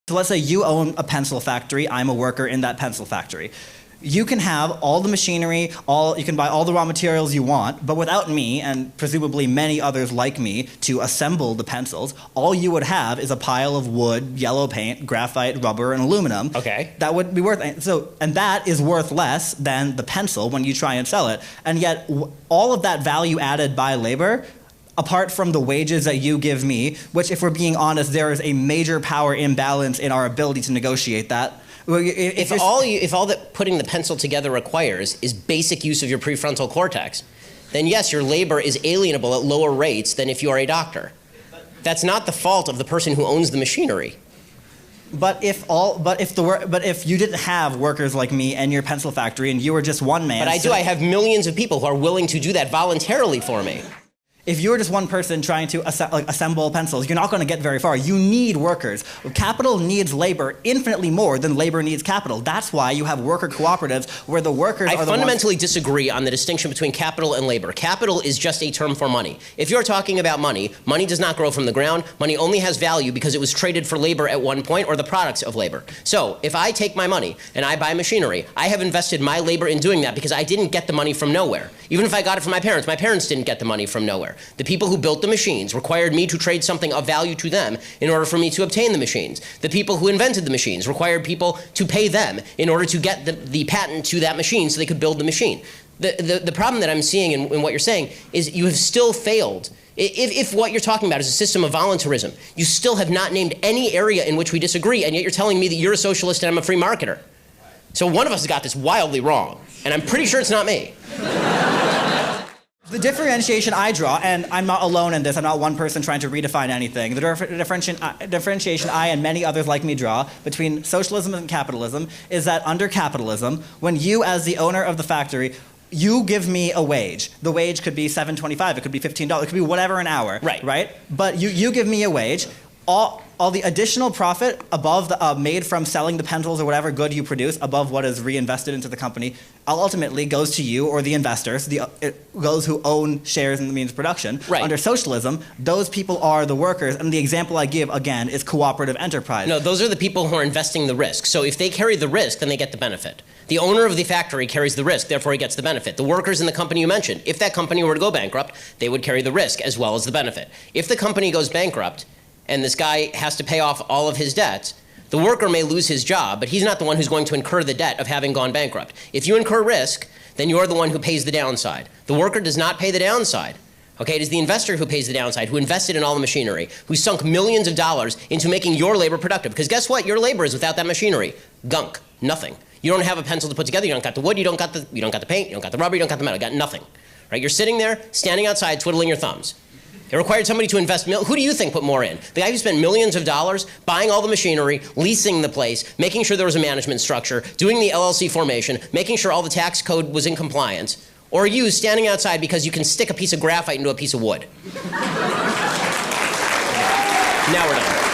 So let's say you own a pencil factory, I'm a worker in that pencil factory. You can have all the machinery, you can buy all the raw materials you want, but without me, and presumably many others like me, to assemble the pencils, all you would have is a pile of wood, yellow paint, graphite, rubber, and aluminum. Okay. That would be worth, and that is worth less than the pencil when you try and sell it. And yet, all of that value added by labor, apart from the wages that you give me, which if we're being honest, there is a major power imbalance in our ability to negotiate that. If all that putting the pencil together requires is basic use of your prefrontal cortex, then yes, your labor is alienable at lower rates than if you are a doctor. That's not the fault of the person who owns the machinery. But if you didn't have workers like me and your pencil factory, and you were just one man. But I do. I have millions of people who are willing to do that voluntarily for me. If you're just one person trying to assemble pencils, you're not going to get very far. You need workers. Capital needs labor infinitely more than labor needs capital. That's why you have worker cooperatives where the workers are the ones... I fundamentally disagree on the distinction between capital and labor. Capital is just a term for money. If you're talking about money, money does not grow from the ground. Money only has value because it was traded for labor at one point or the products of labor. So if I take my money and I buy machinery, I have invested my labor in doing that because I didn't get the money from nowhere. Even if I got it from my parents didn't get the money from nowhere. The people who built the machines required me to trade something of value to them in order for me to obtain the machines. The people who invented the machines required people to pay them in order to get the patent to that machine so they could build the machine. The problem that I'm seeing in what you're saying is you have still failed. If what you're talking about is a system of voluntarism, you still have not named any area in which we disagree, and yet you're telling me that you're a socialist and I'm a free marketer. So one of us has got this wildly wrong, and I'm pretty sure it's not me. The differentiation I draw, and I'm not alone in this, I'm not one person trying to redefine anything, the differentiation I and many others like me draw between socialism and capitalism is that under capitalism, when you as the owner of the factory, you give me a wage. The wage could be $7.25, it could be $15, it could be whatever an hour, right? But you give me a wage. All the additional profit above the made from selling the pencils or whatever good you produce above what is reinvested into the company ultimately goes to you or the investors, those who own shares in the means of production. Right. Under socialism, those people are the workers, and the example I give, again, is cooperative enterprise. No, those are the people who are investing the risk. So if they carry the risk, then they get the benefit. The owner of the factory carries the risk, therefore he gets the benefit. The workers in the company you mentioned, if that company were to go bankrupt, they would carry the risk as well as the benefit. If the company goes bankrupt, and this guy has to pay off all of his debts, the worker may lose his job, but he's not the one who's going to incur the debt of having gone bankrupt. If you incur risk, then you're the one who pays the downside. The worker does not pay the downside. Okay, it is the investor who pays the downside, who invested in all the machinery, who sunk millions of dollars into making your labor productive. Because guess what? Your labor is without that machinery. Gunk. Nothing. You don't have a pencil to put together. You don't got the wood. You don't got the paint. You don't got the rubber. You don't got the metal. You got nothing. Right? You're sitting there, standing outside, twiddling your thumbs. It required somebody to invest, who do you think put more in? The guy who spent millions of dollars buying all the machinery, leasing the place, making sure there was a management structure, doing the LLC formation, making sure all the tax code was in compliance, or you standing outside because you can stick a piece of graphite into a piece of wood? Now we're done.